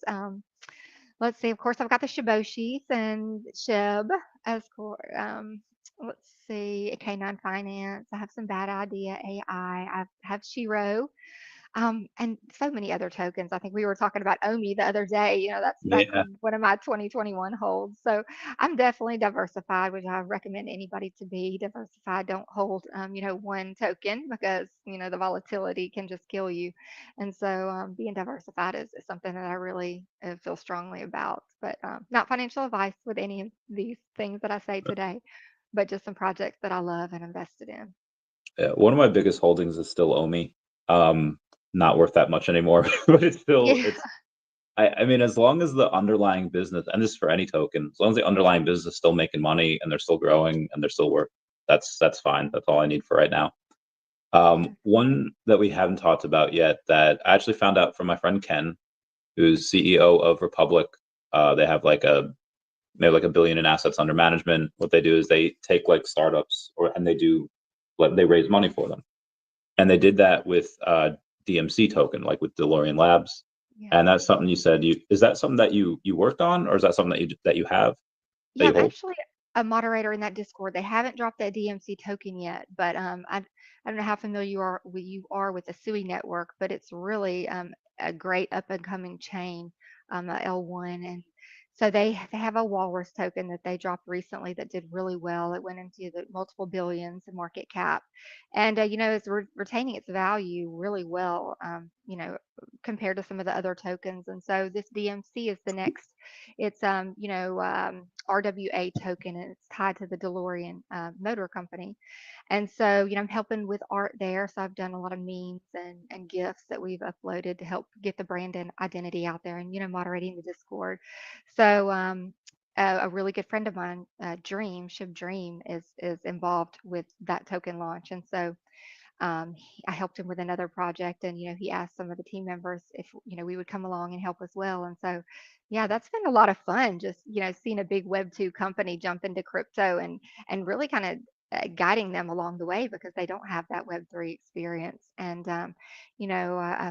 Speaker 2: Let's see. Of course, I've got the Shiboshis and SHIB as let's see, a K9 Finance. I have some Bad Idea AI. I have SHIRO. And so many other tokens. I think we were talking about OMI the other day. That's
Speaker 1: Yeah,
Speaker 2: one of my 2021 holds. So I'm definitely diversified, which I recommend anybody to be diversified. Don't hold, one token because the volatility can just kill you. And so being diversified is something that I really feel strongly about. But not financial advice with any of these things that I say today, but just some projects that I love and invested in.
Speaker 1: yeah. One of my biggest holdings is still OMI. Not worth that much anymore, but it's still
Speaker 2: Yeah.
Speaker 1: it's. I mean, as long as the underlying business, and this is for any token, as long as the underlying business is still making money and they're still growing and they're still work, that's fine. That's all I need for right now.
Speaker 2: Yeah.
Speaker 1: One that we haven't talked about yet that I actually found out from my friend Ken, who's CEO of Republic. They have maybe like 1 billion in assets under management. What they do is they take like startups and they raise money for them. And they did that with DMC token, like with DeLorean Labs.
Speaker 2: Yeah.
Speaker 1: And that's something you said is that something that you worked on, or is that something that you have that
Speaker 2: Yeah,
Speaker 1: you
Speaker 2: I'm
Speaker 1: hold?
Speaker 2: actually a moderator in that Discord. They haven't dropped that DMC token yet, but I don't know how familiar you are with the SUI network, but it's really a great up and coming chain, L1, and so they have a walrus token that they dropped recently that did really well. It went into the multiple billions in market cap, and it's retaining its value really well, compared to some of the other tokens. And so this DMC is the next. It's RWA token, and it's tied to the DeLorean Motor Company. And so, I'm helping with art there. So I've done a lot of memes and GIFs that we've uploaded to help get the brand and identity out there, and, moderating the Discord. So, a really good friend of mine, Shib Dream, is involved with that token launch. And so I helped him with another project, and he asked some of the team members if we would come along and help as well. And so, yeah, that's been a lot of fun. Just seeing a big Web 2 company jump into crypto and really kind of guiding them along the way because they don't have that Web 3 experience. And a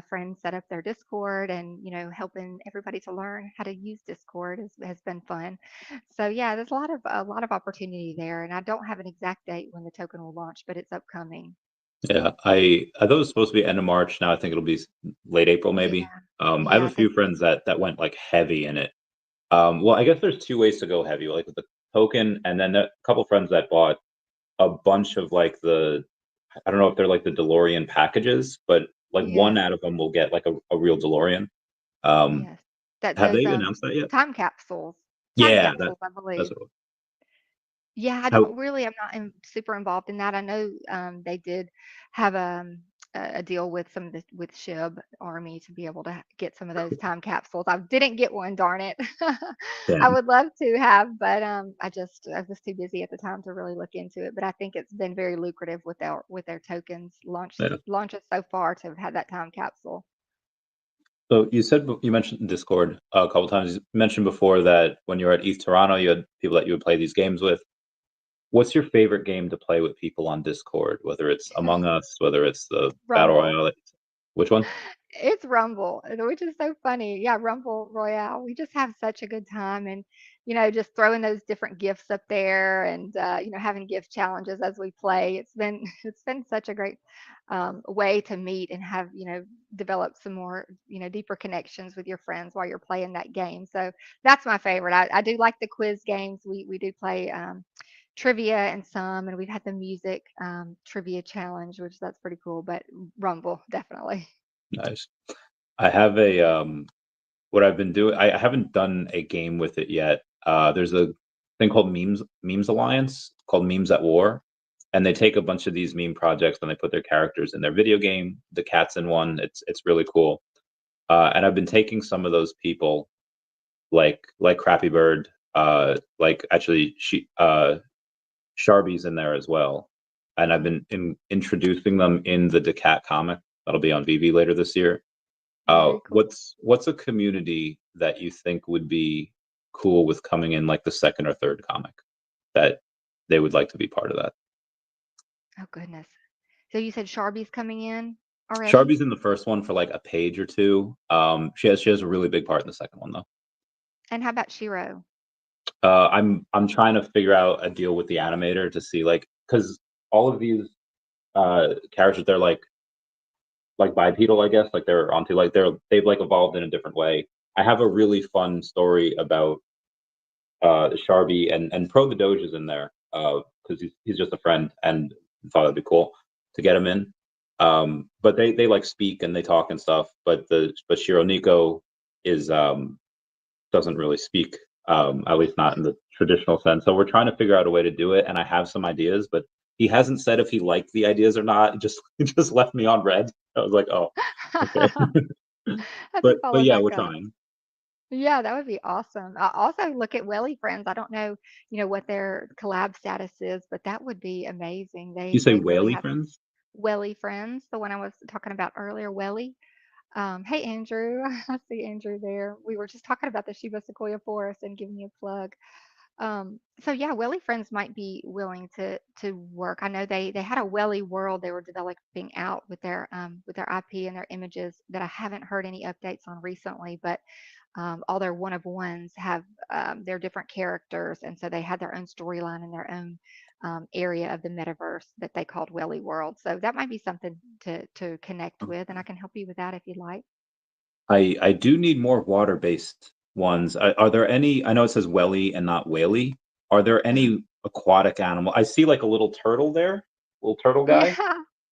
Speaker 2: friend set up their Discord, and helping everybody to learn how to use Discord has been fun. So yeah, there's a lot of opportunity there, and I don't have an exact date when the token will launch, but it's upcoming.
Speaker 1: Yeah, I thought it was supposed to be end of March. Now I think it'll be late April,
Speaker 2: Yeah,
Speaker 1: maybe. I have
Speaker 2: yeah,
Speaker 1: a
Speaker 2: I think
Speaker 1: few friends that went like heavy in it. Well, I guess there's two ways to go heavy, like with the token, and then a couple friends that bought a bunch of like I don't know if they're like the DeLorean packages, but like one
Speaker 2: yes,
Speaker 1: out of them will get like a real DeLorean. Um,
Speaker 2: yes. That
Speaker 1: have
Speaker 2: those
Speaker 1: they announced that yet?
Speaker 2: time capsules, time
Speaker 1: Yeah,
Speaker 2: capsules, I
Speaker 1: that's
Speaker 2: believe.
Speaker 1: what.
Speaker 2: Yeah, I
Speaker 1: How
Speaker 2: don't really. I'm not super involved in that. I know they did have a deal with some of the with SHIB Army to be able to get some of those time capsules. I didn't get one, darn it. I
Speaker 1: damn.
Speaker 2: would love to have, but I was too busy at the time to really look into it. But I think it's been very lucrative with their tokens
Speaker 1: Yeah.
Speaker 2: launches so far to have had that time capsule.
Speaker 1: So you mentioned Discord a couple times. You mentioned before that when you were at East Toronto, you had people that you would play these games with. What's your favorite game to play with people on Discord? Whether it's Among Us, whether it's the Battle
Speaker 2: Rumble.
Speaker 1: Royale. Which one?
Speaker 2: It's Rumble, which is so funny. Yeah, Rumble Royale. We just have such a good time, and just throwing those different gifts up there, and having gift challenges as we play. It's been it's been such a great way to meet and have develop some more deeper connections with your friends while you're playing that game. So that's my favorite. I do like the quiz games. We do play trivia and some, and we've had the music trivia challenge, which that's pretty cool. But Rumble definitely.
Speaker 1: Nice. I have a what I've been doing. I haven't done a game with it yet. There's a thing called Memes Alliance called Memes at War, and they take a bunch of these meme projects and they put their characters in their video game. The cat's in one. It's really cool. And I've been taking some of those people, like Crappy Bird, like actually Sharby's in there as well, and I've been introducing them in the daCAT comic that'll be on VeVe later this year.
Speaker 2: Very cool.
Speaker 1: What's a community that you think would be cool with coming in like the second or third comic that they would like to be part of that?
Speaker 2: Oh goodness. So you said Sharby's coming in already?
Speaker 1: Sharby's in the first one for like a page or two. She has a really big part in the second one though.
Speaker 2: And how about Shiro?
Speaker 1: I'm trying to figure out a deal with the animator to see like because all of these characters they're like bipedal, I guess. Like they're onto like they've like evolved in a different way. I have a really fun story about Sharby and Pro the Doge is in there because he's just a friend and thought it'd be cool to get him in. But they like speak and they talk and stuff. But Shiro Nico is doesn't really speak at least not in the traditional sense. So we're trying to figure out a way to do it, and I have some ideas, but he hasn't said if he liked the ideas or not. He just left me on red. I was like, oh, okay.
Speaker 2: Have to
Speaker 1: But
Speaker 2: follow
Speaker 1: yeah,
Speaker 2: back
Speaker 1: we're
Speaker 2: up.
Speaker 1: trying.
Speaker 2: Yeah, that would be awesome. I also look at Welly Friends. I don't know, what their collab status is, but that would be amazing.
Speaker 1: You say
Speaker 2: They really
Speaker 1: whaley
Speaker 2: have
Speaker 1: friends?
Speaker 2: Welly Friends, the one I was talking about earlier, Welly. Hey Andrew, I see Andrew there. We were just talking about the Shiba Sequoia Forest and giving you a plug. So yeah, Welly Friends might be willing to work. I know they had a Welly world they were developing out with their IP and their images that I haven't heard any updates on recently, but all their one of ones have their different characters, and so they had their own storyline and their own area of the metaverse that they called Welly World. So that might be something to connect with, and I can help you with that if you'd like.
Speaker 1: I do need more water-based ones. Are there any? I know it says welly and not whaley. Are there
Speaker 2: Mhm.
Speaker 1: any aquatic animal? I see like a little turtle there, little turtle guy.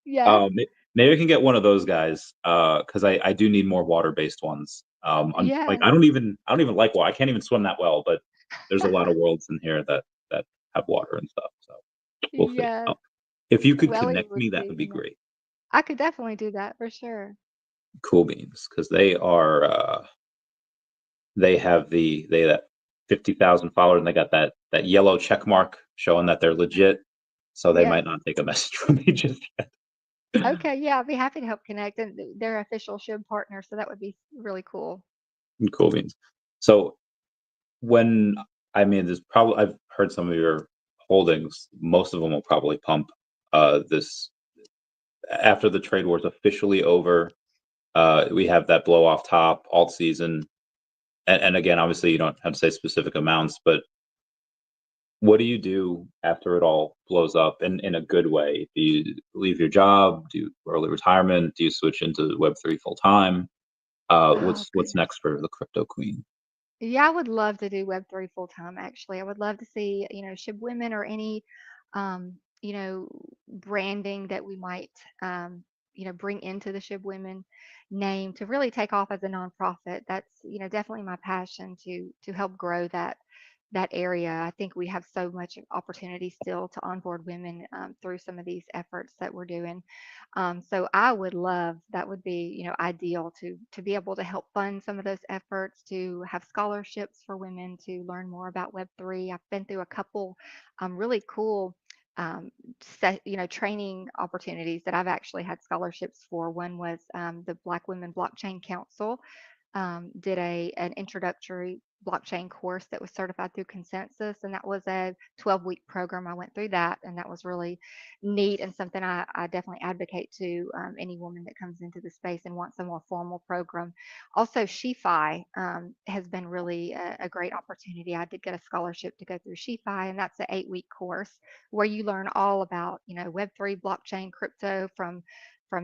Speaker 2: Yeah. Yes.
Speaker 1: Maybe I can get one of those guys because I do need more water-based ones. Like
Speaker 2: Yes.
Speaker 1: I don't even like water. I can't even swim that well, but there's a lot of worlds in here that have water and stuff. So we'll see.
Speaker 2: Yes.
Speaker 1: If you could
Speaker 2: Welly
Speaker 1: connect
Speaker 2: would
Speaker 1: me, that would
Speaker 2: be
Speaker 1: be great.
Speaker 2: I could definitely do that for sure.
Speaker 1: Cool beans, because they have they that 50,000 followers and they got that yellow check mark showing that they're legit. So they
Speaker 2: Yes.
Speaker 1: might not take a message from me just yet.
Speaker 2: Okay. Yeah, I'd be happy to help connect, and they're official SHIB partner, so that would be really cool.
Speaker 1: Cool beans. So when I mean, there's probably I've heard some of your holdings. Most of them will probably pump this after the trade war is officially over. We have that blow off top alt season, and again, obviously, you don't have to say specific amounts, but what do you do after it all blows up in a good way? Do you leave your job? Do you early retirement? Do you switch into Web3 full time?
Speaker 2: Oh
Speaker 1: What's
Speaker 2: goodness.
Speaker 1: next for the crypto queen?
Speaker 2: Yeah, I would love to do Web3 full time, actually. I would love to see, SHIB women or any, branding that we might, bring into the SHIB women name to really take off as a nonprofit. That's, definitely my passion to help grow that area. I think we have so much opportunity still to onboard women through some of these efforts that we're doing. So I would love that would be, ideal to be able to help fund some of those efforts, to have scholarships for women to learn more about Web3. I've been through a couple really cool training opportunities that I've actually had scholarships for. One was the Black Women Blockchain Council did an introductory blockchain course that was certified through consensus, and that was a 12-week program. I went through that, and that was really neat and something I definitely advocate to any woman that comes into the space and wants a more formal program. Also, SHIFI has been really a great opportunity. I did get a scholarship to go through SHIFI, and that's an 8-week course where you learn all about Web3, blockchain, crypto, from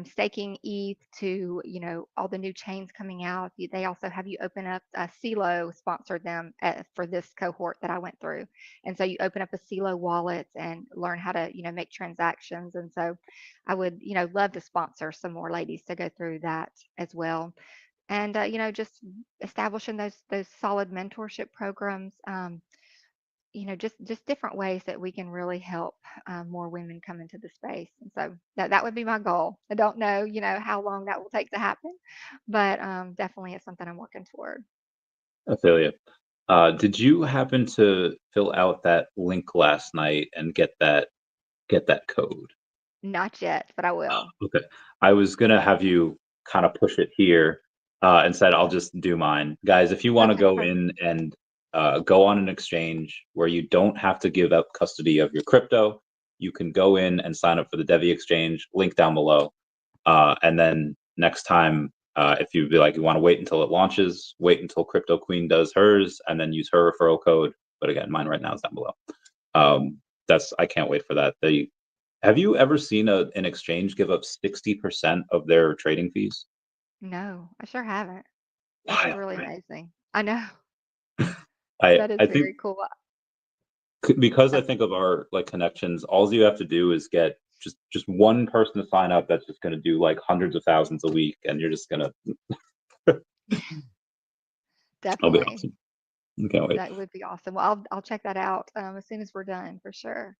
Speaker 2: staking ETH to all the new chains coming out. They also have you open up a CeeLo sponsored them for this cohort that I went through, and so you open up a CeeLo wallet and learn how to make transactions. And so I would love to sponsor some more ladies to go through that as well. And just establishing those solid mentorship programs. Just different ways that we can really help more women come into the space. And so that would be my goal. I don't know, how long that will take to happen, but definitely it's something I'm working toward.
Speaker 1: I feel you. Did you happen to fill out that link last night and get that code?
Speaker 2: Not yet, but I will.
Speaker 1: Okay. I was gonna have you kind of push it here, and said I'll just do mine. Guys, if you want to
Speaker 2: Okay,
Speaker 1: go
Speaker 2: perfect.
Speaker 1: in and go on an exchange where you don't have to give up custody of your crypto, you can go in and sign up for the DEVVE exchange, link down below. And then next time, if you be like you want to wait until it launches, wait until Crypto Queen does hers, and then use her referral code. But again, mine right now is down below. That's I can't wait for that. Have you ever seen an exchange give up 60% of their trading fees?
Speaker 2: No, I sure haven't. That's
Speaker 1: Wild,
Speaker 2: really
Speaker 1: right?
Speaker 2: amazing. I know.
Speaker 1: I
Speaker 2: That is
Speaker 1: I think
Speaker 2: very cool.
Speaker 1: because I
Speaker 2: That's
Speaker 1: think of our like connections, all you have to do is get just one person to sign up that's just going to do like hundreds of thousands a week, and you're just gonna. It'll be
Speaker 2: definitely
Speaker 1: awesome. I can't wait.
Speaker 2: that would be awesome. Well, I'll check that out as soon as we're done for sure.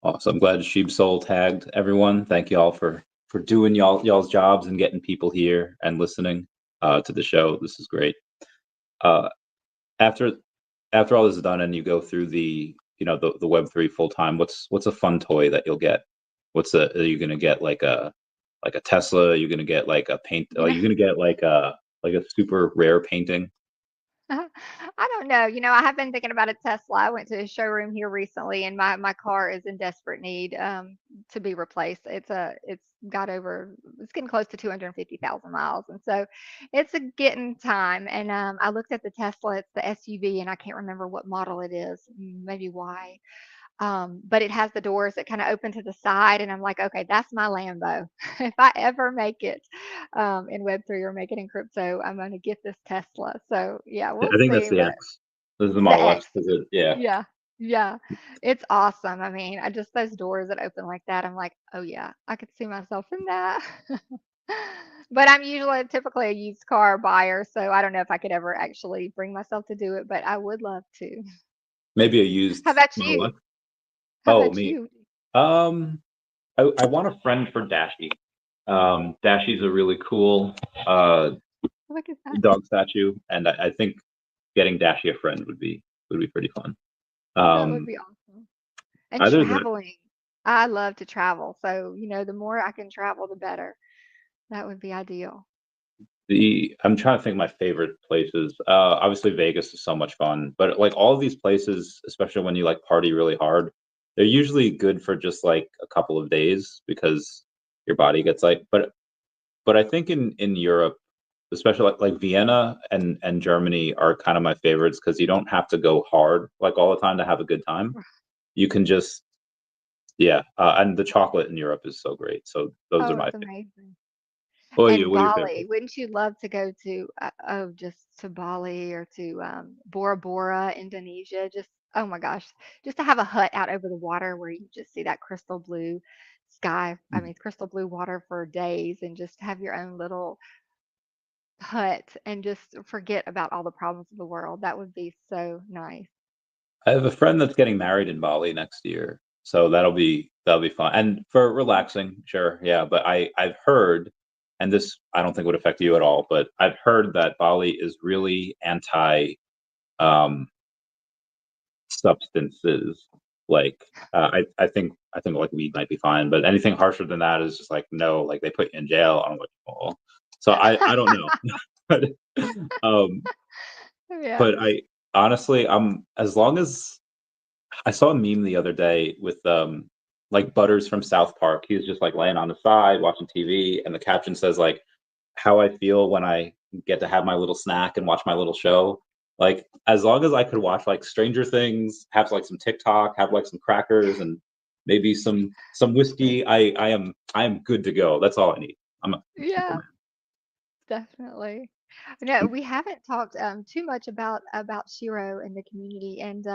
Speaker 1: Awesome. I'm glad SHIB Soul tagged everyone. Thank you all for doing y'all's jobs and getting people here and listening to the show. This is great. Uh, after after all this is done and you go through the Web3 full time, what's a fun toy that you'll get? Are you gonna get like a Tesla? Are you gonna get like a paint? Are you gonna get like a super rare painting?
Speaker 2: I don't know. I have been thinking about a Tesla. I went to a showroom here recently, and my car is in desperate need to be replaced. It's getting close to 250,000 miles, and so it's a getting time. And I looked at the Tesla. It's the SUV, and I can't remember what model it is. Maybe Y. But it has the doors that kind of open to the side, and I'm like, okay, that's my Lambo. If I ever make it in Web3 or make it in crypto, I'm going to get this Tesla. So yeah,
Speaker 1: Yeah,
Speaker 2: we'll
Speaker 1: I think that's
Speaker 2: see.
Speaker 1: the
Speaker 2: But
Speaker 1: X. This is the
Speaker 2: the
Speaker 1: Model X
Speaker 2: X,
Speaker 1: because yeah.
Speaker 2: yeah, yeah, it's awesome. I mean, I just those doors that open like that, I'm like, oh yeah, I could see myself in that. But I'm usually typically a used car buyer, so I don't know if I could ever actually bring myself to do it, but I would love to.
Speaker 1: Maybe a used
Speaker 2: How about
Speaker 1: Model
Speaker 2: you?
Speaker 1: X.
Speaker 2: How
Speaker 1: Oh,
Speaker 2: about
Speaker 1: me.
Speaker 2: you?
Speaker 1: Um, I want a friend for Dashi. Dashi's a really cool uh,
Speaker 2: Look at that.
Speaker 1: dog statue, and I think getting Dashi a friend would be pretty fun.
Speaker 2: That would
Speaker 1: Um,
Speaker 2: be awesome. And
Speaker 1: Other than
Speaker 2: traveling. I love to travel. So, the more I can travel, the better. That would be ideal.
Speaker 1: I'm trying to think of my favorite places. Obviously Vegas is so much fun, but like all of these places, especially when you like party really hard, they're usually good for just like a couple of days because your body gets like. But I think in Europe, especially like Vienna and Germany are kind of my favorites because you don't have to go hard like all the time to have a good time. You can just yeah, and the chocolate in Europe is so great. So those are
Speaker 2: Oh,
Speaker 1: my
Speaker 2: it's
Speaker 1: favorites.
Speaker 2: amazing. And
Speaker 1: What are your
Speaker 2: Bali,
Speaker 1: favorites?
Speaker 2: wouldn't you love to go to, just to Bali or to Bora Bora, Indonesia? Just, oh my gosh, just to have a hut out over the water where you just see that crystal blue sky. I mean, crystal blue water for days and just have your own little hut and just forget about all the problems of the world. That would be so nice.
Speaker 1: I have a friend that's getting married in Bali next year, so that'll be fun. And for relaxing, sure, yeah. But I've heard, and this I don't think would affect you at all, but I've heard that Bali is really anti um, substances. Like I think like weed might be fine, but anything harsher than that is just like no, like they put you in jail. I'm like, oh, so I don't know, but um,
Speaker 2: Yeah.
Speaker 1: but I honestly I'm as long as I saw a meme the other day with like Butters from South Park. He was just like laying on the side watching TV, and the caption says like how I feel when I get to have my little snack and watch my little show. Like as long as I could watch like Stranger Things, have like some TikTok, have like some crackers and maybe some whiskey, I am good to go. That's all I need. I'm a simple
Speaker 2: Yeah, definitely. No,
Speaker 1: man.
Speaker 2: we haven't talked too much about Shiro in the community, and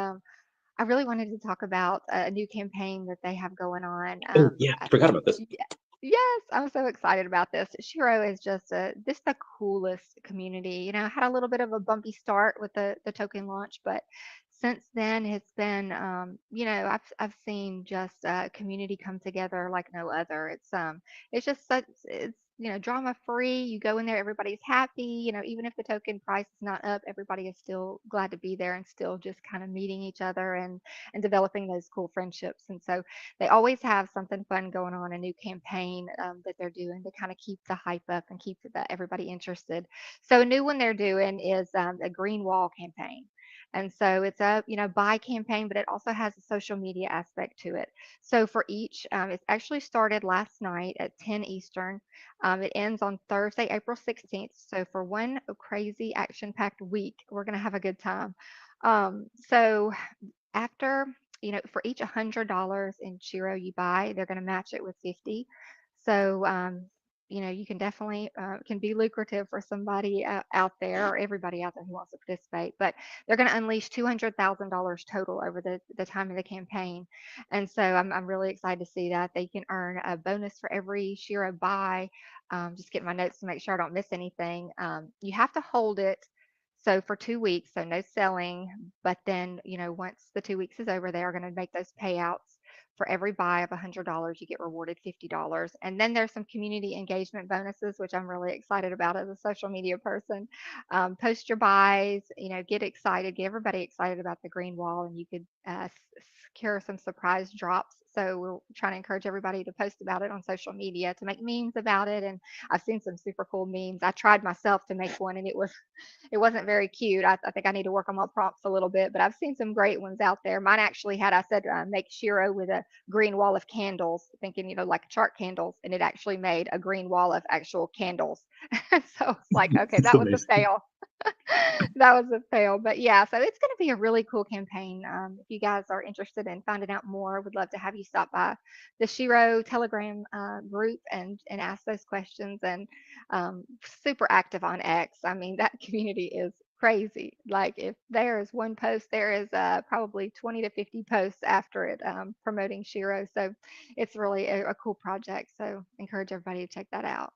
Speaker 2: I really wanted to talk about a new campaign that they have going on.
Speaker 1: Oh yeah, I forgot about this.
Speaker 2: Yeah, yes, I'm so excited about this. Shiro is just this the coolest community. You know, had a little bit of a bumpy start with the token launch, but since then it's been I've seen just community come together like no other. It's just such it's drama free. You go in there, everybody's happy. Even if the token price is not up, everybody is still glad to be there and still just kind of meeting each other and developing those cool friendships. And so they always have something fun going on, a new campaign that they're doing to kind of keep the hype up and keep everybody interested. So a new one they're doing is a green wall campaign. And so it's a buy campaign, but it also has a social media aspect to it. So for each, it's actually started last night at 10 Eastern. It ends on Thursday, April 16th. So for one crazy action-packed week, we're going to have a good time. So after for each $100 in Shiro you buy, they're going to match it with 50. So you can definitely can be lucrative for somebody out there or everybody out there who wants to participate. But they're going to unleash $200,000 total over the time of the campaign, and so I'm really excited to see that they can earn a bonus for every Shiro buy. Just get my notes to make sure I don't miss anything. You have to hold it. So for 2 weeks, so no selling, but then, once the 2 weeks is over, they are going to make those payouts. For every buy of $100, you get rewarded $50. And then there's some community engagement bonuses, which I'm really excited about as a social media person. Post your buys, get excited, get everybody excited about the green wall, and you could secure some surprise drops. So we're trying to encourage everybody to post about it on social media, to make memes about it. And I've seen some super cool memes. I tried myself to make one, and it wasn't very cute. I think I need to work on my prompts a little bit, but I've seen some great ones out there. Mine actually had, I said, make Shiro with a green wall of candles, thinking, like chart candles, and it actually made a green wall of actual candles. So it's like, okay,
Speaker 1: It's
Speaker 2: that was a
Speaker 1: amazing.
Speaker 2: fail. That was a fail. But yeah, so it's going to be a really cool campaign. If you guys are interested in finding out more, would love to have you stop by the Shiro Telegram group and ask those questions. And super active on X. I mean, that community is crazy. Like, if there is one post, there is probably 20 to 50 posts after it promoting Shiro. So it's really a cool project. So encourage everybody to check that out.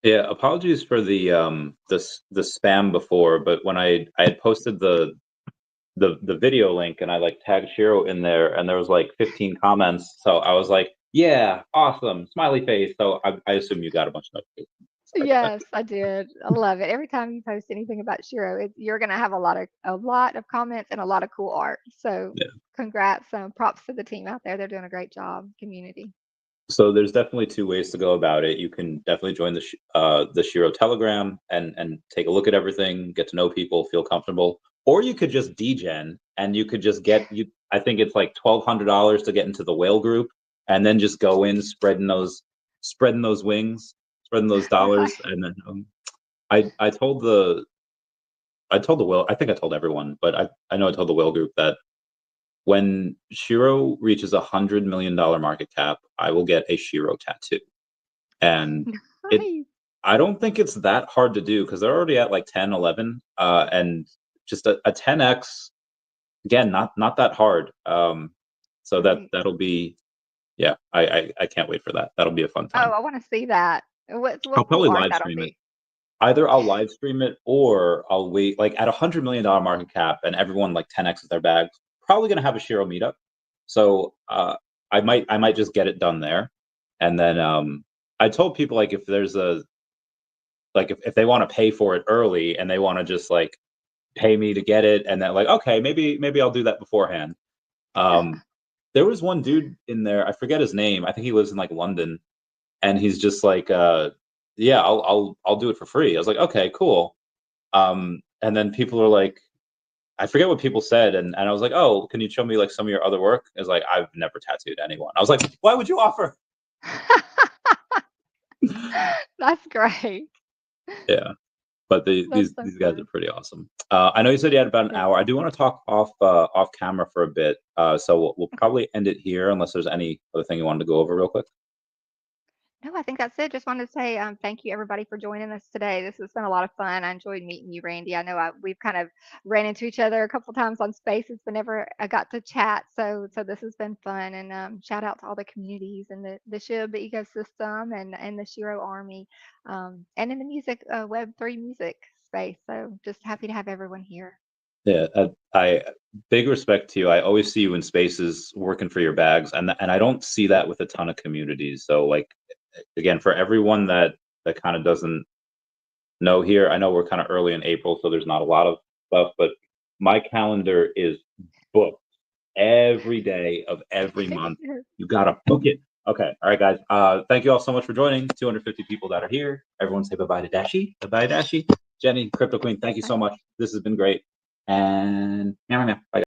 Speaker 1: Yeah, apologies for the spam before, but when I had posted the video link and I like tagged Shiro in there and there was like 15 comments, so I was like, yeah, awesome, smiley face. So I assume you got a bunch of notifications. Sorry about that.
Speaker 2: Yes, I did. I love it. Every time you post anything about Shiro, you're gonna have a lot of comments and a lot of cool art. So
Speaker 1: Yeah.
Speaker 2: congrats, props to the team out there. They're doing a great job, community.
Speaker 1: So there's definitely two ways to go about it. You can definitely join the Shiro Telegram and take a look at everything, get to know people, feel comfortable, or you could just degen and you could just get you. I think it's like $1,200 to get into the whale group, and then just go in spreading those wings, spreading those
Speaker 2: Right.
Speaker 1: dollars, and then I told the whale. I think I told everyone, but I know I told the whale group that when Shiro reaches $100 million market cap, I will get a Shiro tattoo. And it
Speaker 2: Nice.
Speaker 1: I don't think it's that hard to do because they're already at like 10, 11, and just a 10x again, not that hard. So
Speaker 2: Right.
Speaker 1: that'll be yeah. I can't wait for that. That'll be a fun
Speaker 2: Oh,
Speaker 1: time.
Speaker 2: I want to see that. What
Speaker 1: I'll
Speaker 2: cool
Speaker 1: probably
Speaker 2: art
Speaker 1: live
Speaker 2: that'll
Speaker 1: stream it.
Speaker 2: be.
Speaker 1: either I'll live stream it or I'll wait. Like at $100 million market cap and everyone like 10x's their bags, probably gonna have a Shiro meetup. So I might just get it done there. And then I told people like if there's a like if they want to pay for it early and they want to just like pay me to get it and then like okay maybe I'll do that beforehand. There was one dude in there, I forget his name. I think he lives in like London, and he's just like yeah, I'll do it for free. I was like, okay, cool. And then people are like, I forget what people said, and I was like, oh, can you show me like some of your other work? It's like I've never tattooed anyone. I was like, why would you offer?
Speaker 2: That's great.
Speaker 1: Yeah, but
Speaker 2: That's so
Speaker 1: these guys
Speaker 2: funny.
Speaker 1: are pretty awesome. I know you said you had about an
Speaker 2: Yeah.
Speaker 1: hour. I do want to talk off camera for a bit, so we'll probably end it here unless there's any other thing you wanted to go over real quick.
Speaker 2: No, I think that's it. Just wanted to say thank you everybody for joining us today. This has been a lot of fun. I enjoyed meeting you, Randy. I know we've kind of ran into each other a couple times on Spaces, but never I got to chat. So this has been fun. And shout out to all the communities and the SHIB ecosystem and the Shiro Army, and in the music Web3 music space. So just happy to have everyone here.
Speaker 1: Yeah, I big respect to you. I always see you in spaces working for your bags, and I don't see that with a ton of communities. So like again, for everyone that kind of doesn't know here, I know we're kind of early in April, so there's not a lot of stuff, but my calendar is booked every day of every month. You gotta book it. Okay, all right, guys. Thank you all so much for joining. 250 people that are here. Everyone say bye-bye to Dashi. Bye-bye, Dashi. Jenni, Crypto Queen, thank you so much. This has been great. And bye.